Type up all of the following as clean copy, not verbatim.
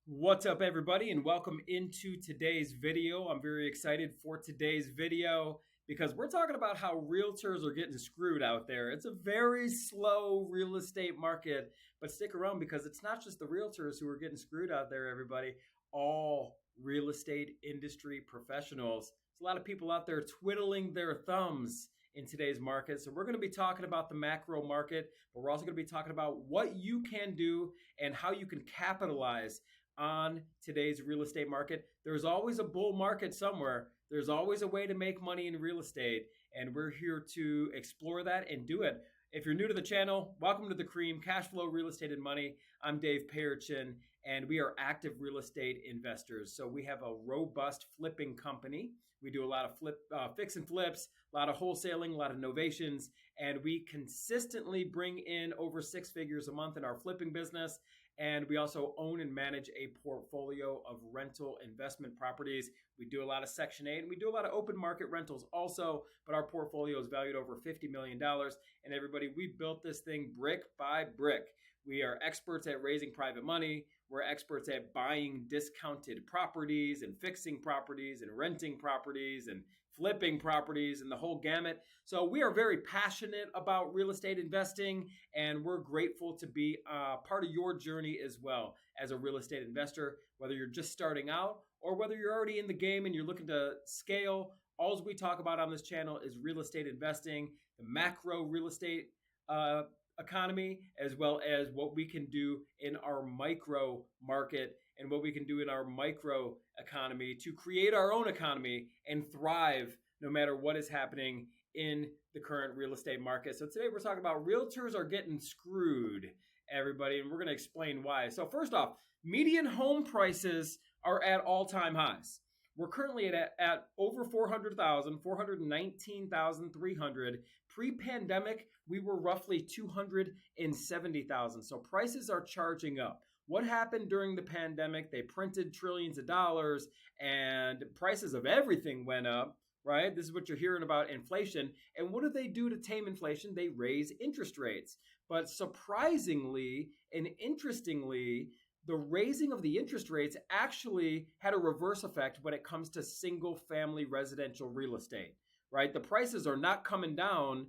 What's up, everybody, and welcome into today's video. I'm very excited for today's video because we're talking about how realtors are getting screwed out there. It's a very slow real estate market, but stick around because it's not just the realtors who are getting screwed out there, everybody. All real estate industry professionals. There's a lot of people out there twiddling their thumbs in today's market. So we're going to be talking about the macro market, but we're also going to be talking about what you can do and how you can capitalize on today's real estate market. There's always a bull market somewhere. There's always a way to make money in real estate, and we're here to explore that and do it. If you're new to the channel, welcome to the Cream, Cash Flow, Real Estate, and Money. I'm Dave Perichin, and we are active real estate investors. So we have a robust flipping company. We do a lot of fix and flips, a lot of wholesaling, a lot of novations, and we consistently bring in over 6 figures a month in our flipping business. And we also own and manage a portfolio of rental investment properties. We do a lot of Section 8 and we do a lot of open market rentals also, but our portfolio is valued over $50 million. And everybody, we built this thing brick by brick. We are experts at raising private money. We're experts at buying discounted properties and fixing properties and renting properties and flipping properties and the whole gamut. So we are very passionate about real estate investing, and we're grateful to be part of your journey as well as a real estate investor, whether you're just starting out or whether you're already in the game and you're looking to scale. All we talk about on this channel is real estate investing, the macro real estate economy, as well as what we can do in our micro market and what we can do in our micro economy to create our own economy and thrive no matter what is happening in the current real estate market. So today we're talking about realtors are getting screwed, everybody, and we're going to explain why. So first off, median home prices are at all-time highs. We're currently at over 400,000, 419,300. Pre-pandemic, we were roughly 270,000. So prices are charging up. What happened during the pandemic? They printed trillions of dollars and prices of everything went up, right? This is what you're hearing about inflation. And what do they do to tame inflation? They raise interest rates. But surprisingly and interestingly, the raising of the interest rates actually had a reverse effect when it comes to single family residential real estate, right? The prices are not coming down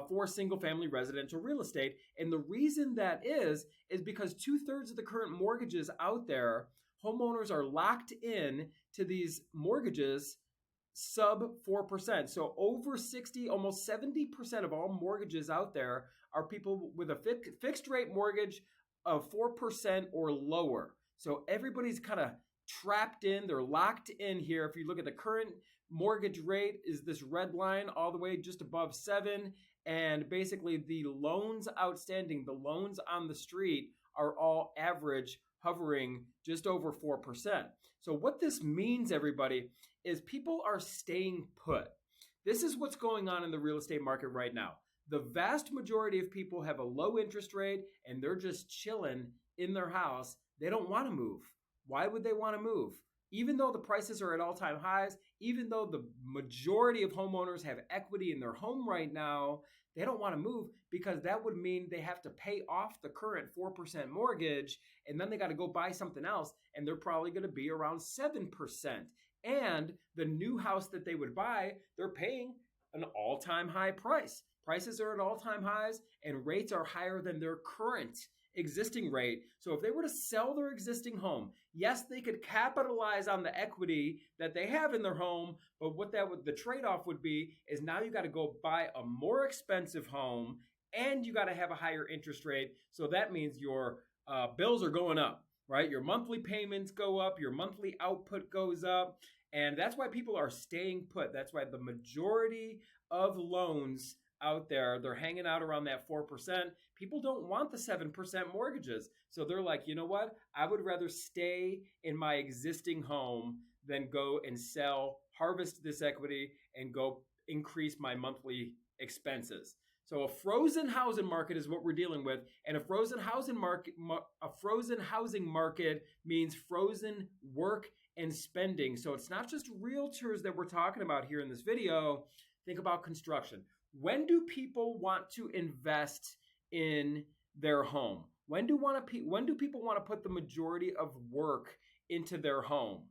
for single family residential real estate. And the reason that is because 2/3 of the current mortgages out there, homeowners are locked in to these mortgages sub 4%. So over 60, almost 70% of all mortgages out there are people with a fixed rate mortgage of 4% or lower. So everybody's kind of trapped in, they're locked in here. If you look at the current mortgage rate is this red line all the way just above 7. And basically the loans outstanding, the loans on the street are all average, hovering just over 4%. So what this means, everybody, is people are staying put. This is what's going on in the real estate market right now. The vast majority of people have a low interest rate and they're just chilling in their house. They don't want to move. Why would they want to move? Even though the prices are at all-time highs, even though the majority of homeowners have equity in their home right now, they don't want to move because that would mean they have to pay off the current 4% mortgage and then they got to go buy something else and they're probably going to be around 7%. And the new house that they would buy, they're paying an all-time high price. Prices are at all-time highs and rates are higher than their current existing rate. So if they were to sell their existing home, yes, they could capitalize on the equity that they have in their home, but what the trade-off would be is now you got to go buy a more expensive home and you got to have a higher interest rate. So that means your bills are going up, right? Your monthly payments go up, your monthly output goes up, and that's why people are staying put. That's why the majority of loans out there, they're hanging out around that 4%. People don't want the 7% mortgages. So they're like, you know what? I would rather stay in my existing home than go and sell, harvest this equity, and go increase my monthly expenses. So a frozen housing market is what we're dealing with. And a frozen housing market means frozen work and spending. So it's not just realtors that we're talking about here in this video. Think about construction. When do people want to invest in their home? When do people want to put the majority of work into their home?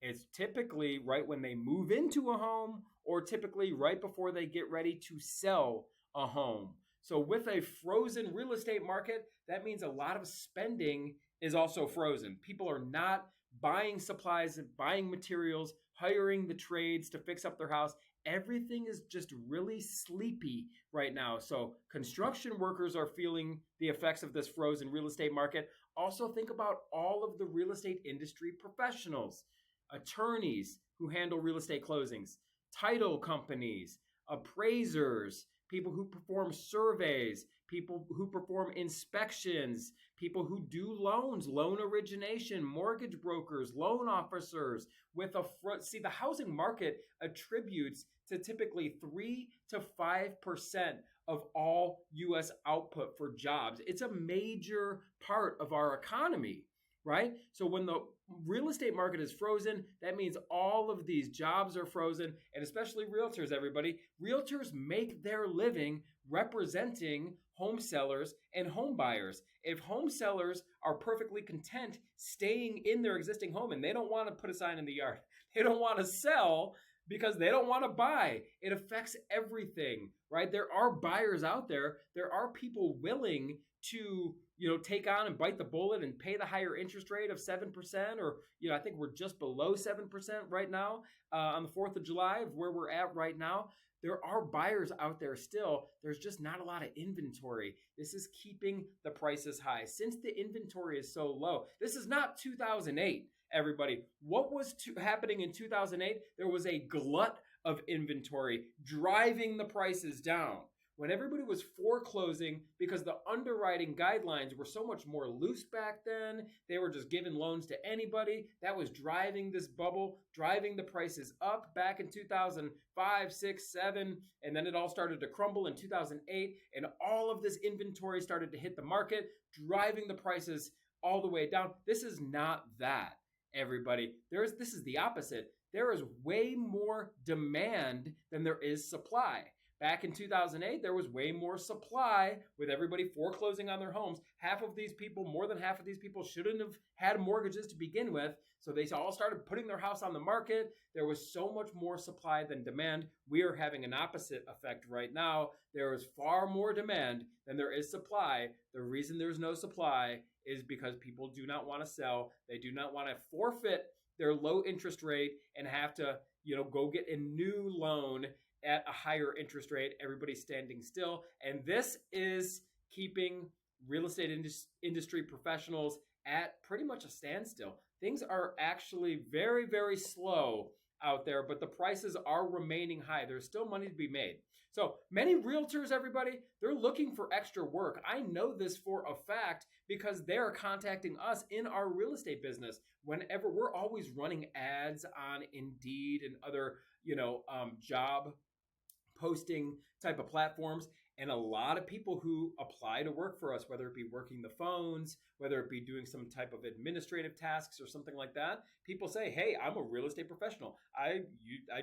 It's typically right when they move into a home, or typically right before they get ready to sell a home. So with a frozen real estate market, that means a lot of spending is also frozen. People are not buying supplies and buying materials, hiring the trades to fix up their house. Everything is just really sleepy right now. So construction workers are feeling the effects of this frozen real estate market. Also think about all of the real estate industry professionals, attorneys who handle real estate closings, title companies, appraisers, people who perform surveys, people who perform inspections, people who do loans, loan origination, mortgage brokers, loan officers. See, the housing market attributes to typically 3 to 5% of all U.S. output for jobs. It's a major part of our economy, right? So when the real estate market is frozen, that means all of these jobs are frozen, and especially realtors, everybody. Realtors make their living representing home sellers and home buyers. If home sellers are perfectly content staying in their existing home and they don't want to put a sign in the yard, they don't want to sell because they don't want to buy, it affects everything, right? There are buyers out there. There are people willing to, take on and bite the bullet and pay the higher interest rate of 7%, or, I think we're just below 7% right now on the 4th of July of where we're at right now. There are buyers out there still. There's just not a lot of inventory. This is keeping the prices high. Since the inventory is so low, this is not 2008, everybody. What was happening in 2008? There was a glut of inventory driving the prices down. When everybody was foreclosing because the underwriting guidelines were so much more loose back then, they were just giving loans to anybody. That was driving this bubble, driving the prices up back in 2005, 6, 7, and then it all started to crumble in 2008, and all of this inventory started to hit the market, driving the prices all the way down. This is not that, everybody. This is the opposite. There is way more demand than there is supply. Back in 2008, there was way more supply with everybody foreclosing on their homes. More than half of these people shouldn't have had mortgages to begin with. So they all started putting their house on the market. There was so much more supply than demand. We are having an opposite effect right now. There is far more demand than there is supply. The reason there's no supply is because people do not want to sell. They do not want to forfeit their low interest rate and have to, go get a new loan at a higher interest rate. Everybody's standing still. And this is keeping real estate industry professionals at pretty much a standstill. Things are actually very, very slow out there, but the prices are remaining high. There's still money to be made. So many realtors, everybody, they're looking for extra work. I know this for a fact because they're contacting us in our real estate business. Whenever we're always running ads on Indeed and other, job posting type of platforms, and a lot of people who apply to work for us, whether it be working the phones, whether it be doing some type of administrative tasks or something like that, people say, hey, I'm a real estate professional. I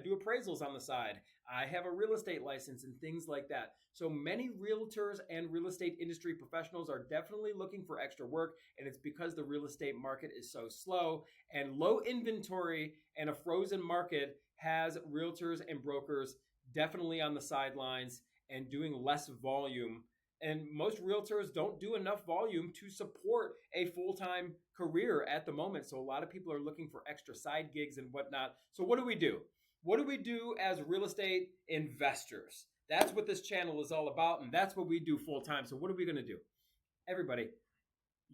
do appraisals on the side. I have a real estate license and things like that. So many realtors and real estate industry professionals are definitely looking for extra work, and it's because the real estate market is so slow, and low inventory and a frozen market has realtors and brokers definitely on the sidelines and doing less volume. And most realtors don't do enough volume to support a full-time career at the moment. So a lot of people are looking for extra side gigs and whatnot. So what do we do? What do we do as real estate investors? That's what this channel is all about, and that's what we do full-time. So what are we going to do? Everybody,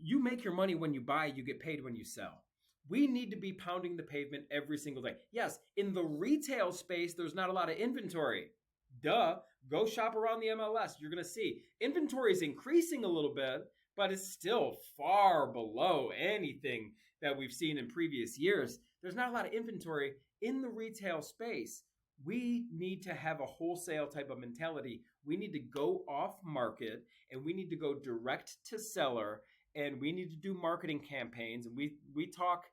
you make your money when you buy, you get paid when you sell. We need to be pounding the pavement every single day. Yes, in the retail space, there's not a lot of inventory. Duh. Go shop around the MLS. You're going to see inventory is increasing a little bit, but it's still far below anything that we've seen in previous years. There's not a lot of inventory in the retail space. We need to have a wholesale type of mentality. We need to go off market and we need to go direct to seller, and we need to do marketing campaigns. And we talk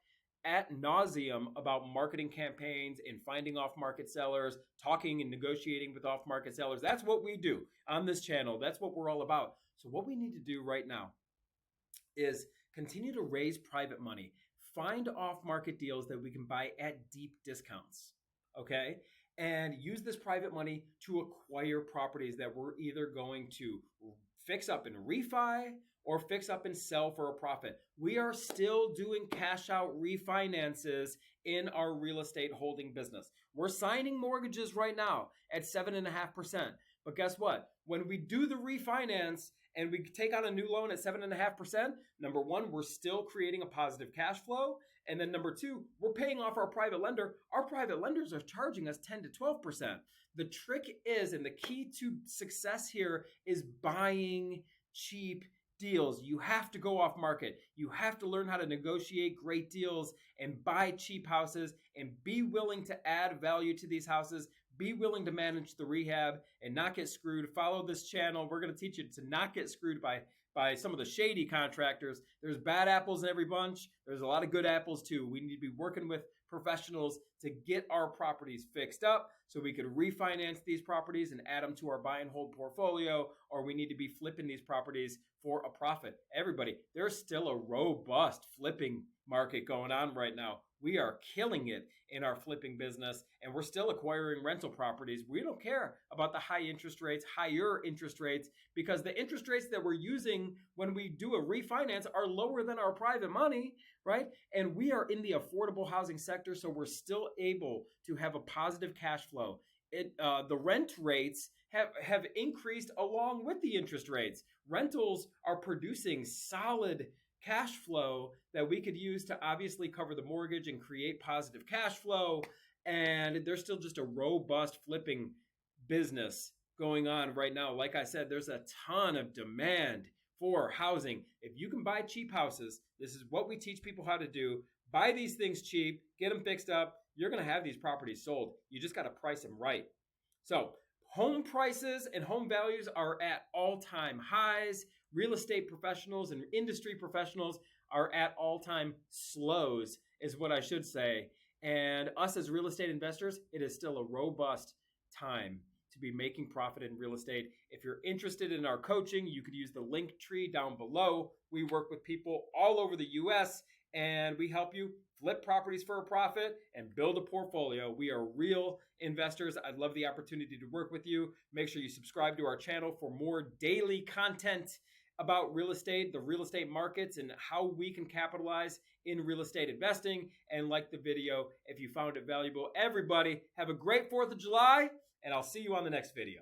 ad nauseum about marketing campaigns and finding off-market sellers, talking and negotiating with off-market sellers. That's what we do on this channel. That's what we're all about. So what we need to do right now is continue to raise private money. Find off-market deals that we can buy at deep discounts, okay? And use this private money to acquire properties that we're either going to fix up and refi or fix up and sell for a profit. We are still doing cash out refinances in our real estate holding business. We're signing mortgages right now at 7.5%. But guess what? When we do the refinance and we take on a new loan at 7.5%, number one, we're still creating a positive cash flow. And then number two, we're paying off our private lender. Our private lenders are charging us 10 to 12%. The trick is, and the key to success here is buying cheap deals. You have to go off market. You have to learn how to negotiate great deals and buy cheap houses and be willing to add value to these houses. Be willing to manage the rehab and not get screwed. Follow this channel. We're going to teach you to not get screwed by some of the shady contractors. There's bad apples in every bunch. There's a lot of good apples too. We need to be working with professionals to get our properties fixed up so we could refinance these properties and add them to our buy and hold portfolio, or we need to be flipping these properties for a profit. Everybody, there's still a robust flipping market going on right now. We are killing it in our flipping business, and we're still acquiring rental properties. We don't care about the higher interest rates, because the interest rates that we're using when we do a refinance are lower than our private money, right? And we are in the affordable housing sector, so we're still able to have a positive cash flow. The rent rates have increased along with the interest rates. Rentals are producing solid cash flow that we could use to obviously cover the mortgage and create positive cash flow. And there's still just a robust flipping business going on right now. Like I said, there's a ton of demand for housing. If you can buy cheap houses, this is what we teach people how to do. Buy these things cheap, get them fixed up. You're going to have these properties sold. You just got to price them right. So home prices and home values are at all-time highs. Real estate professionals and industry professionals are at all-time slows, is what I should say. And us as real estate investors, it is still a robust time to be making profit in real estate. If you're interested in our coaching, you could use the link tree down below. We work with people all over the US, and we help you flip properties for a profit and build a portfolio. We are real investors. I'd love the opportunity to work with you. Make sure you subscribe to our channel for more daily content about real estate, the real estate markets, and how we can capitalize in real estate investing. And like the video if you found it valuable. Everybody, have a great 4th of July, and I'll see you on the next video.